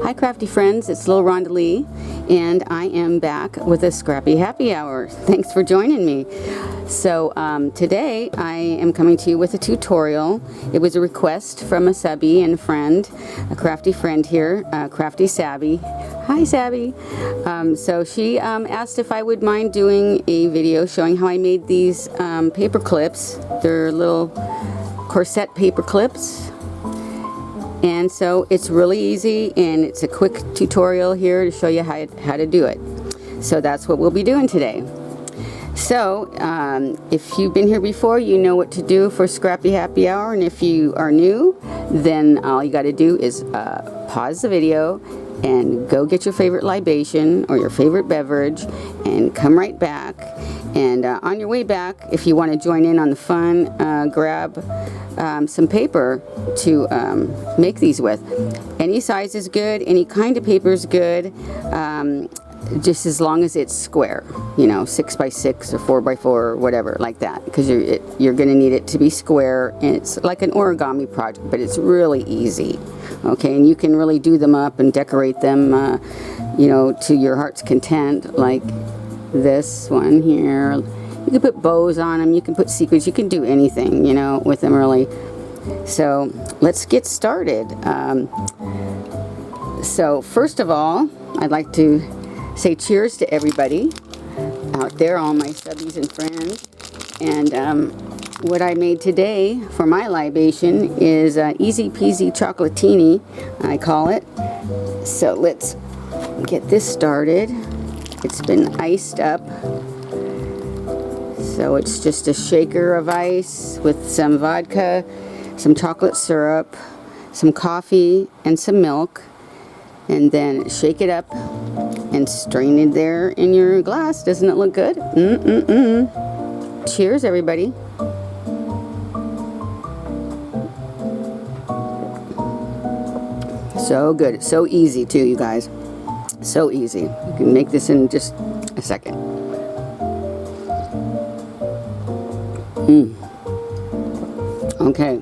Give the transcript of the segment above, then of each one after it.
Hi crafty friends, it's little Rhonda Lee, and I am back with a Scrappy Happy Hour. Thanks for joining me. So today I am coming to you with a tutorial. It was a request from a subby and friend, a crafty friend here, Crafty Savvy. Hi Savvy. So she asked if I would mind doing a video showing how I made these paper clips. They're little corset paper clips. And so it's really easy, and it's a quick tutorial here to show you how to do it. So that's what we'll be doing today. So if you've been here before, you know what to do for Scrappy Happy Hour, and if you are new, then all you got to do is pause the video and go get your favorite libation or your favorite beverage and come right back. And on your way back, if you want to join in on the fun, grab some paper to make these with. Any size is good, any kind of paper is good, just as long as it's square, you know, 6 by 6 or 4 by 4 or whatever, like that, because you're going to need it to be square, and it's like an origami project, but it's really easy. Okay, and you can really do them up and decorate them, you know, to your heart's content, like this one here. You can put bows on them, you can put sequins, you can do anything, you know, with them really. So let's get started. So first of all, I'd like to say cheers to everybody out there, all my subbies and friends. And what I made today for my libation is easy peasy chocolatini, I call it. So let's get this started. It's been iced up. So it's just a shaker of ice with some vodka, some chocolate syrup, some coffee, and some milk. And then shake it up and strain it there in your glass. Doesn't it look good? Cheers, everybody. So good. So easy, too, you guys. So easy. You can make this in just a second. Okay.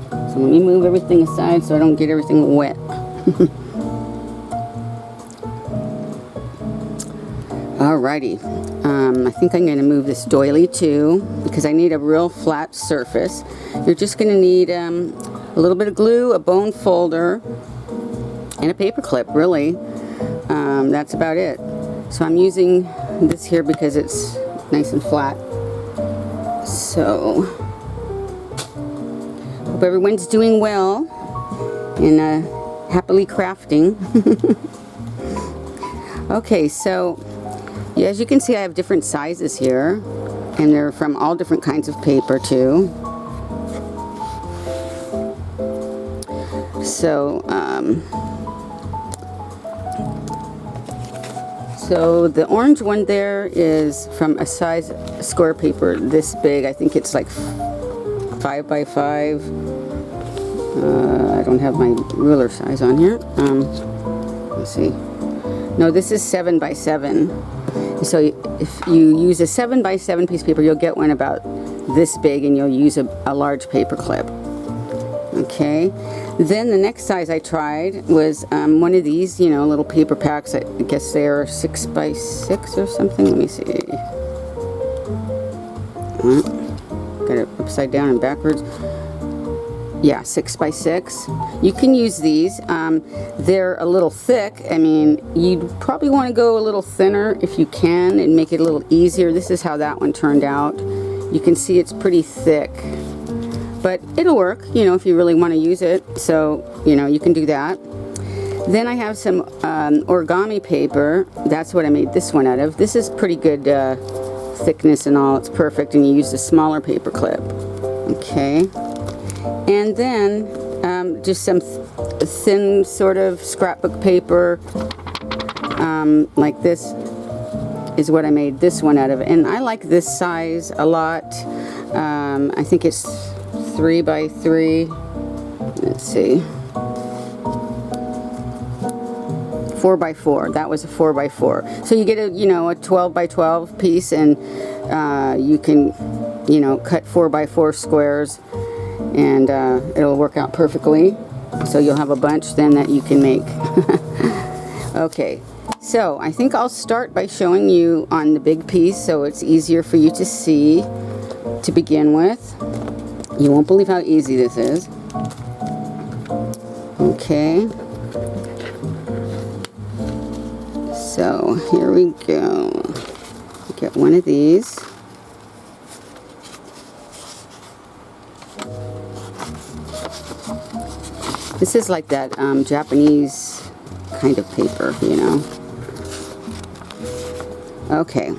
So let me move everything aside so I don't get everything wet. Alrighty. I think I'm going to move this doily too, because I need a real flat surface. You're just going to need a little bit of glue, a bone folder, and a paper clip, really. That's about it. So I'm using this here because it's nice and flat. So hope everyone's doing well and happily crafting. Okay, so yeah, as you can see, I have different sizes here, and they're from all different kinds of paper too. So so the orange one there is from a size square paper this big. I think it's like 5 by 5. I don't have my ruler size on here. Let's see. No, this is 7 by 7. So if you use a 7 by 7 piece of paper, you'll get one about this big, and you'll use a large paper clip. Okay. Then the next size I tried was one of these, you know, little paper packs. I guess they are 6 by 6 or something. Let me see. Got it upside down and backwards. Yeah, 6 by 6. You can use these. They're a little thick. I mean, you'd probably want to go a little thinner if you can and make it a little easier. This is how that one turned out. You can see it's pretty thick, but it'll work, you know, if you really want to use it. So, you know, you can do that. Then I have some origami paper. That's what I made this one out of. This is pretty good thickness and all. It's perfect, and you use a smaller paper clip. Okay. And then just some thin sort of scrapbook paper, like this is what I made this one out of. And I like this size a lot. I think it's 3 by 3. Let's see. 4 by 4. That was a 4 by 4. So you get a, you know, a 12 by 12 piece, and you can, you know, cut 4 by 4 squares, and it'll work out perfectly. So you'll have a bunch then that you can make. Okay, so I think I'll start by showing you on the big piece so it's easier for you to see to begin with. You won't believe how easy this is. Okay. So here we go. Get one of these. This is like that Japanese kind of paper, you know. Okay.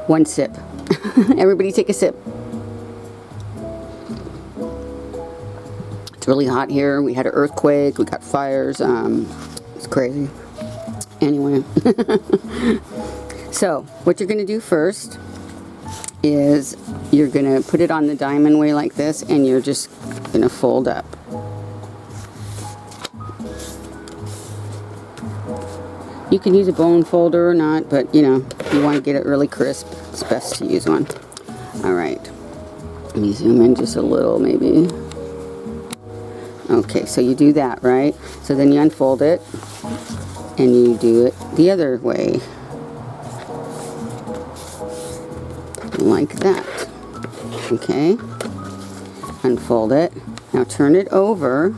One sip. Everybody take a sip. It's really hot here. We had an earthquake. We got fires. It's crazy. Anyway. So, what you're going to do first is you're going to put it on the diamond way like this, and you're just going to fold up. You can use a bone folder or not, but you know, if you want to get it really crisp, it's best to use one. Alright. Let me zoom in just a little, maybe. Okay, so you do that, right? So then you unfold it, and you do it the other way. Like that. Okay. Unfold it. Now turn it over,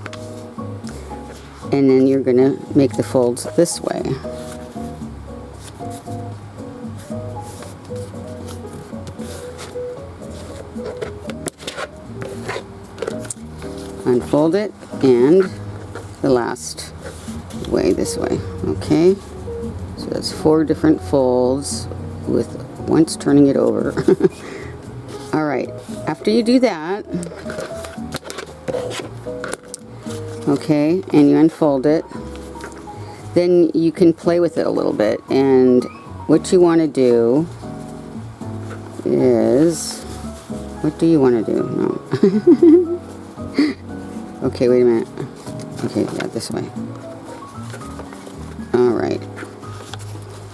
and then you're going to make the folds this way. Unfold it, and the last way this way. Okay, so that's 4 different folds with once turning it over. All right, after you do that, okay, and you unfold it, then you can play with it a little bit. And what you want to do is, what do you want to do? No. Okay, wait a minute. Okay, yeah, this way. Alright.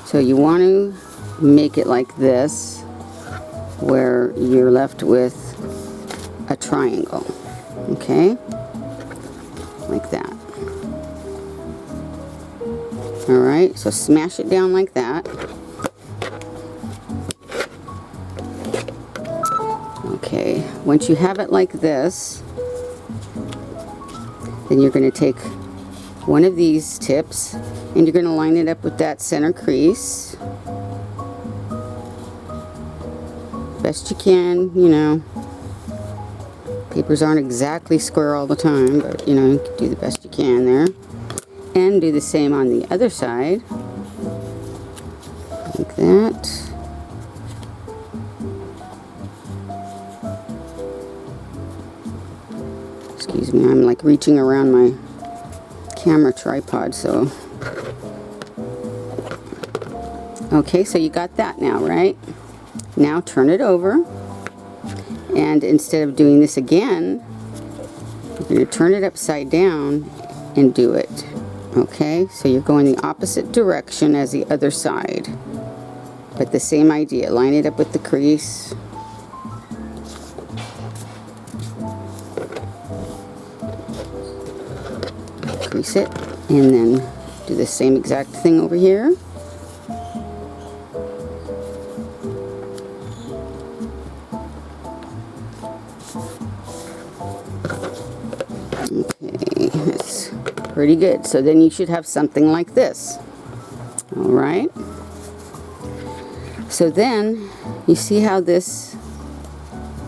So you want to make it like this, where you're left with a triangle. Okay? Like that. Alright, so smash it down like that. Okay, once you have it like this, then you're going to take one of these tips and you're going to line it up with that center crease. Best you can, you know. Papers aren't exactly square all the time, but you know, you can do the best you can there. And do the same on the other side. Like that. Excuse me, I'm like reaching around my camera tripod, so. Okay, so you got that now, right? Now turn it over, and instead of doing this again, you're going to turn it upside down and do it. Okay, so you're going the opposite direction as the other side, but the same idea. Line it up with the crease. Crease it, and then do the same exact thing over here. Okay, that's pretty good. So then you should have something like this. Alright. So then, you see how this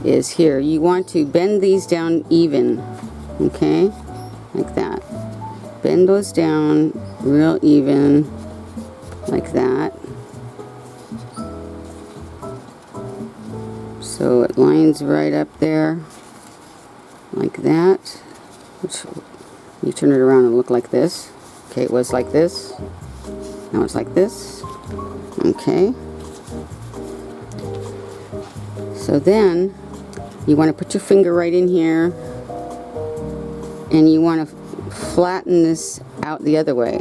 is here. You want to bend these down even. Okay? Like that. Bend those down real even. Like that. So it lines right up there. Like that. Which, you turn it around and look like this. Okay, it was like this. Now it's like this. Okay. So then, you want to put your finger right in here, and you want to flatten this out the other way.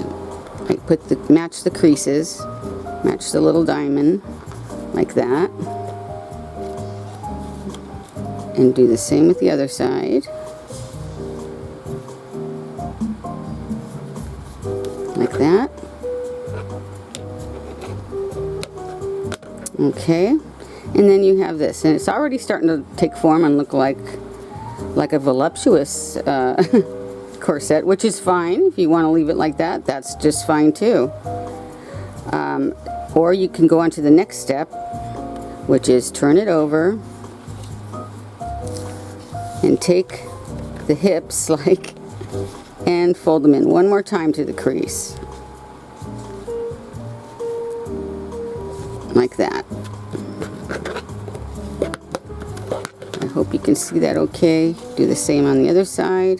Like match the creases, match the little diamond, like that. And do the same with the other side. like that. Okay, and then you have this, and it's already starting to take form and look like a voluptuous corset, which is fine. If you want to leave it like that, that's just fine too. Or you can go on to the next step, which is turn it over and take the hips and fold them in one more time to the crease, like that. I hope you can see that okay. Do the same on the other side.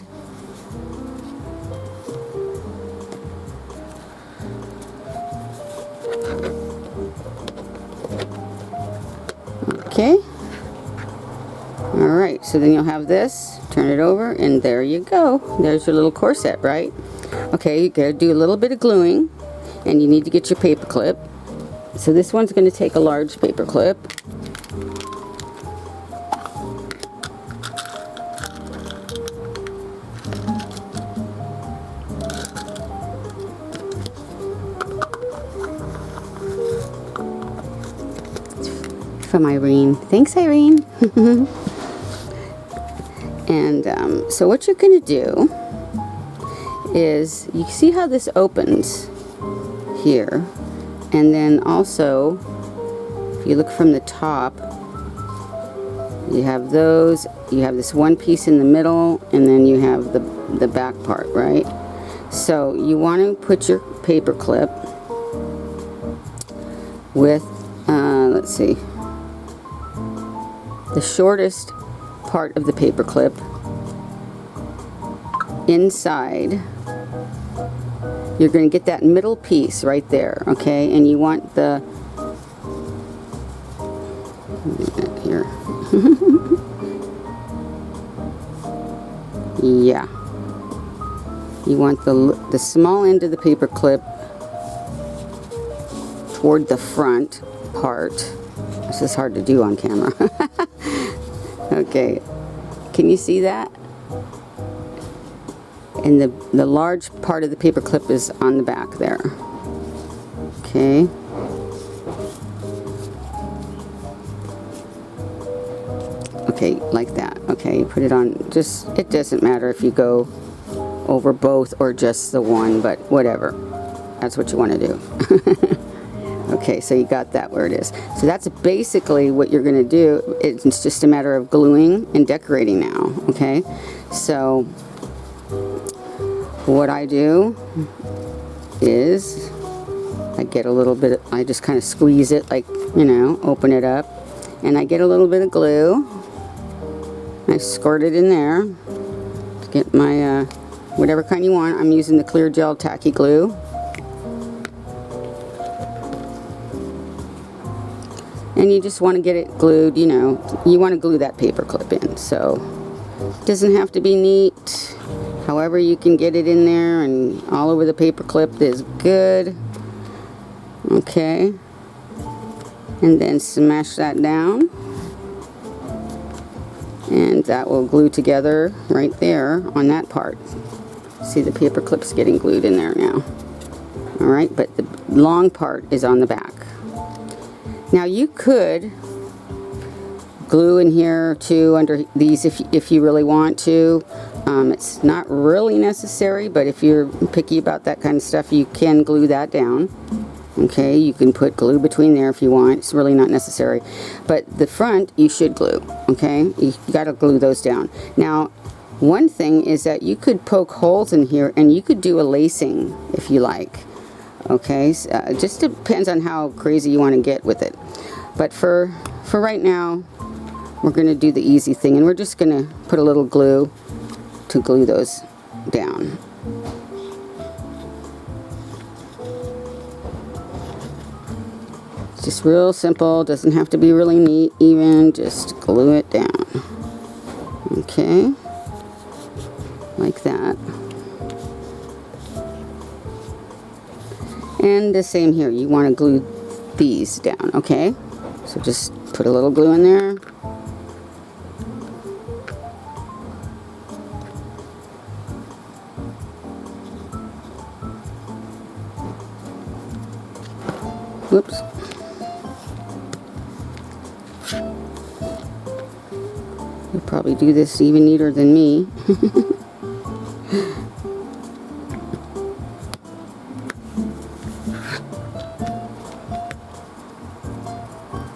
Okay. Alright, so then you'll have this, turn it over, and there you go. There's your little corset, right? Okay, you gotta do a little bit of gluing, and you need to get your paper clip. So this one's going to take a large paper clip. From Irene. Thanks, Irene. And so what you're going to do is, you see how this opens here, and then also if you look from the top, you have those, you have this one piece in the middle, and then you have the back part, right? So you want to put your paper clip with let's see, the shortest part of the paper clip inside. You're going to get that middle piece right there, okay? And you want the here. Yeah. You want the small end of the paper clip toward the front part. This is hard to do on camera. Okay. Can you see that? And the large part of the paper clip is on the back there. Okay. Okay, like that. Okay, put it on, just, it doesn't matter if you go over both or just the one, but whatever. That's what you want to do. Okay, so you got that where it is. So that's basically what you're going to do. It's just a matter of gluing and decorating now, okay? So what I do is I get a little bit, I just kind of squeeze it, like, you know, open it up, and I get a little bit of glue. I squirt it in there to get my whatever kind you want. I'm using the clear gel tacky glue. And you just want to get it glued, you know, you want to glue that paper clip in. So it doesn't have to be neat. However you can get it in there and all over the paper clip is good. Okay. And then smash that down. And that will glue together right there on that part. See, the paper clip's getting glued in there now. Alright, but the long part is on the back. Now you could glue in here too under these if you really want to. It's not really necessary, but if you're picky about that kind of stuff, you can glue that down. Okay, you can put glue between there if you want. It's really not necessary. But the front, you should glue. Okay, you gotta glue those down. Now, one thing is that you could poke holes in here and you could do a lacing if you like. Okay, so, it just depends on how crazy you want to get with it. But for right now, we're going to do the easy thing, and we're just going to put a little glue to glue those down. It's just real simple, doesn't have to be really neat even, just glue it down. Okay, like that. And the same here, you want to glue these down, okay? So just put a little glue in there. Whoops. You'll probably do this even neater than me.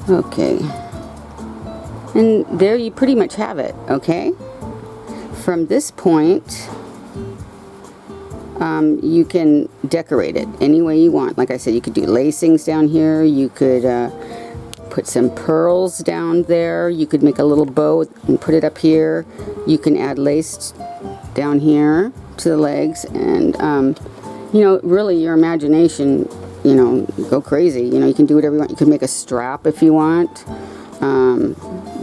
Okay. And there you pretty much have it, okay? From this point, you can decorate it any way you want. Like I said, you could do lacings down here. You could put some pearls down there. You could make a little bow and put it up here. You can add lace down here to the legs. And, you know, really your imagination, you know, go crazy. You know, you can do whatever you want. You can make a strap if you want.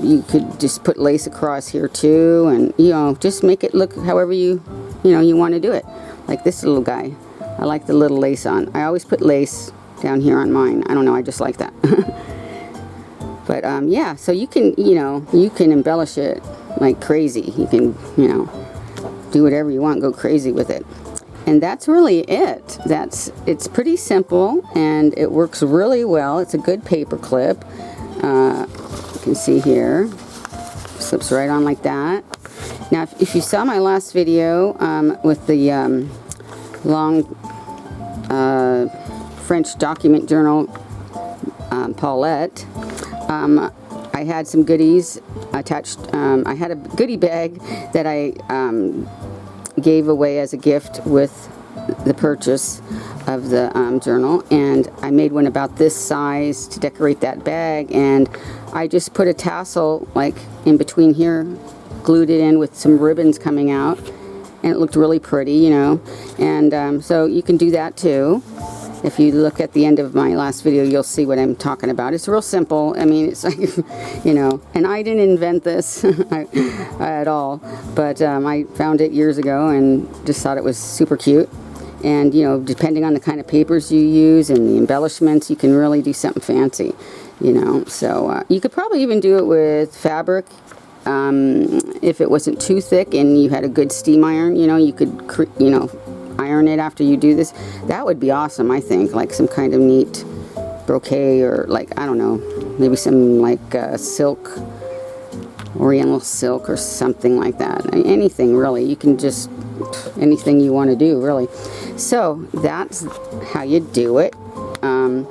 You could just put lace across here too, and you know, just make it look however you want to do it. Like this little guy, I like the little lace on. I always put lace down here on mine. I don't know, I just like that. But yeah, so you can, you know, you can embellish it like crazy. You can, you know, do whatever you want, go crazy with it. And that's really it. It's pretty simple and it works really well. It's a good paper clip. You can see here, slips right on like that. Now, if you saw my last video with the long French document journal Paulette, I had some goodies attached. I had a goodie bag that I gave away as a gift with the purchase of the journal, and I made one about this size to decorate that bag, and I just put a tassel like in between here, glued it in with some ribbons coming out, and it looked really pretty, you know. And so you can do that too. If you look at the end of my last video, you'll see what I'm talking about. It's real simple. I mean, it's like, you know, and I didn't invent this at all, but I found it years ago and just thought it was super cute. And, you know, depending on the kind of papers you use and the embellishments, you can really do something fancy, you know. So you could probably even do it with fabric. If it wasn't too thick and you had a good steam iron, you know, you could, you know, iron it after you do this. That would be awesome, I think, like some kind of neat brocade, or like, I don't know, maybe some like silk, oriental silk or something like that. Anything really, you can just, anything you want to do really. So that's how you do it. I'm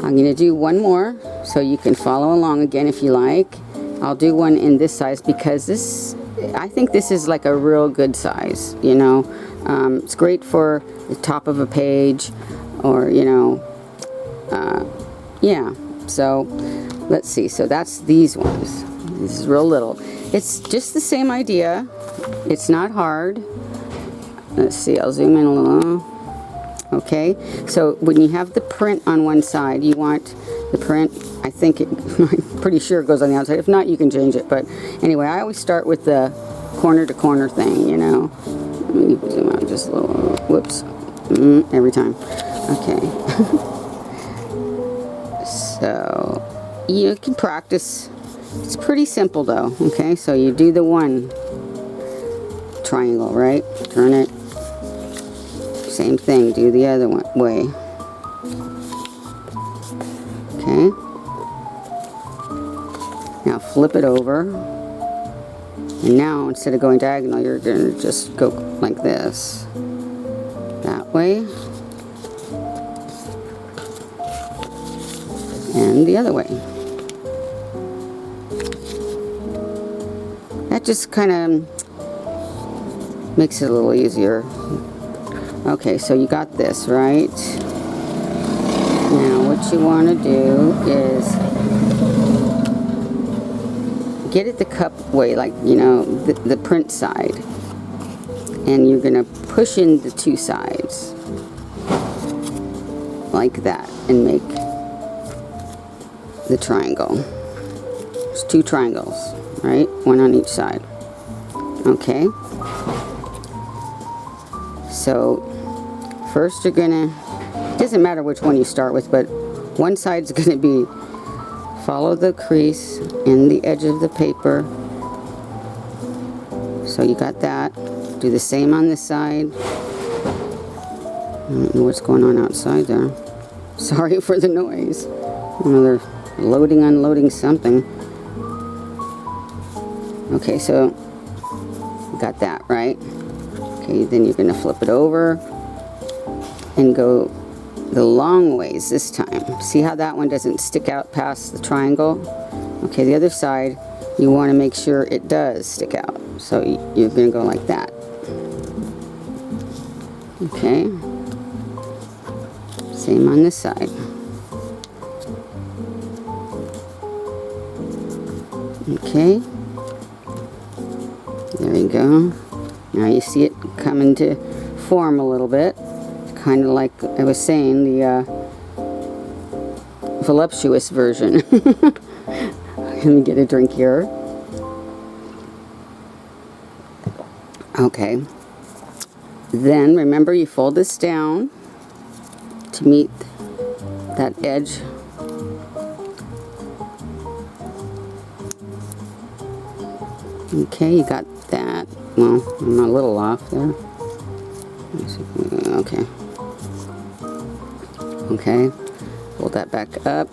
going to do one more so you can follow along again if you like. I'll do one in this size because this, I think this is like a real good size, you know. It's great for the top of a page, or, you know, yeah. So let's see. So that's these ones. This is real little. It's just the same idea. It's not hard. Let's see. I'll zoom in a little. Okay. So when you have the print on one side, you want the print. I think I'm pretty sure it goes on the outside. If not, you can change it. But anyway, I always start with the corner to corner thing, you know. Let me zoom out just a little. Whoops. Every time. Okay. So you can practice. It's pretty simple though. Okay, so you do the one triangle, right? Turn it. Same thing. Do the other one way. Okay. Now flip it over. And now, instead of going diagonal, you're going to just go like this. That way. And the other way. That just kind of makes it a little easier. Okay, so you got this, right? Now, what you want to do is get it the cup way, like, you know, the print side, and you're gonna push in the two sides like that and make the triangle. There's two triangles, right? One on each side. Okay, so first you're gonna, it doesn't matter which one you start with, but one side's gonna be, follow the crease in the edge of the paper. So you got that. Do the same on this side. I don't know what's going on outside there. Sorry for the noise. They're loading, unloading something. Okay, so got that, right? Okay, then you're gonna flip it over and go the long ways this time. See how that one doesn't stick out past the triangle? Okay, the other side, you want to make sure it does stick out. So you're going to go like that. Okay. Same on this side. Okay. There you go. Now you see it coming to form a little bit. Kind of like I was saying, the voluptuous version. Let me get a drink here. Okay. Then remember, you fold this down to meet that edge. Okay, you got that. Well, I'm a little off there. Okay. Okay, fold that back up,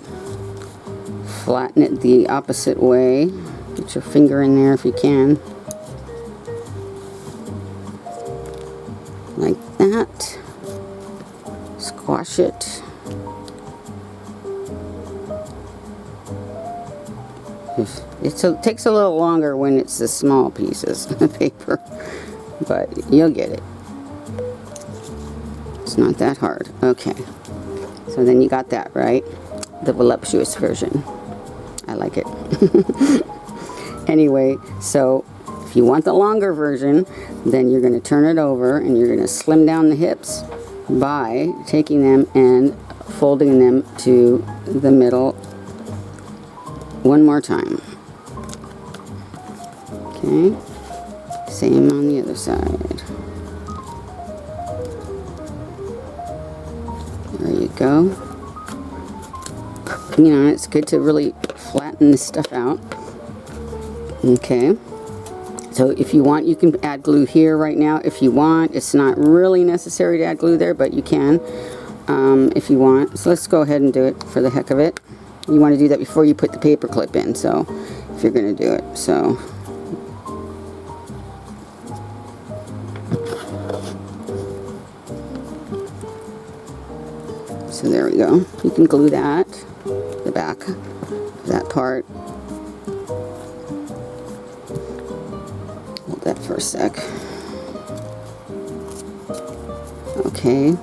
flatten it the opposite way, get your finger in there if you can, like that, squash it, it takes a little longer when it's the small pieces of paper, but you'll get it, it's not that hard. Okay. So then you got that, right? The voluptuous version. I like it. Anyway, so if you want the longer version, then you're going to turn it over and you're going to slim down the hips by taking them and folding them to the middle one more time. Okay. Same on the other side. There you go. You know, it's good to really flatten this stuff out. Okay. So if you want, you can add glue here right now if you want. It's not really necessary to add glue there, but you can if you want. So let's go ahead and do it for the heck of it. You want to do that before you put the paper clip in, so if you're going to do it. So there we go. You can glue that, the back of that part. Hold that for a sec. Okay.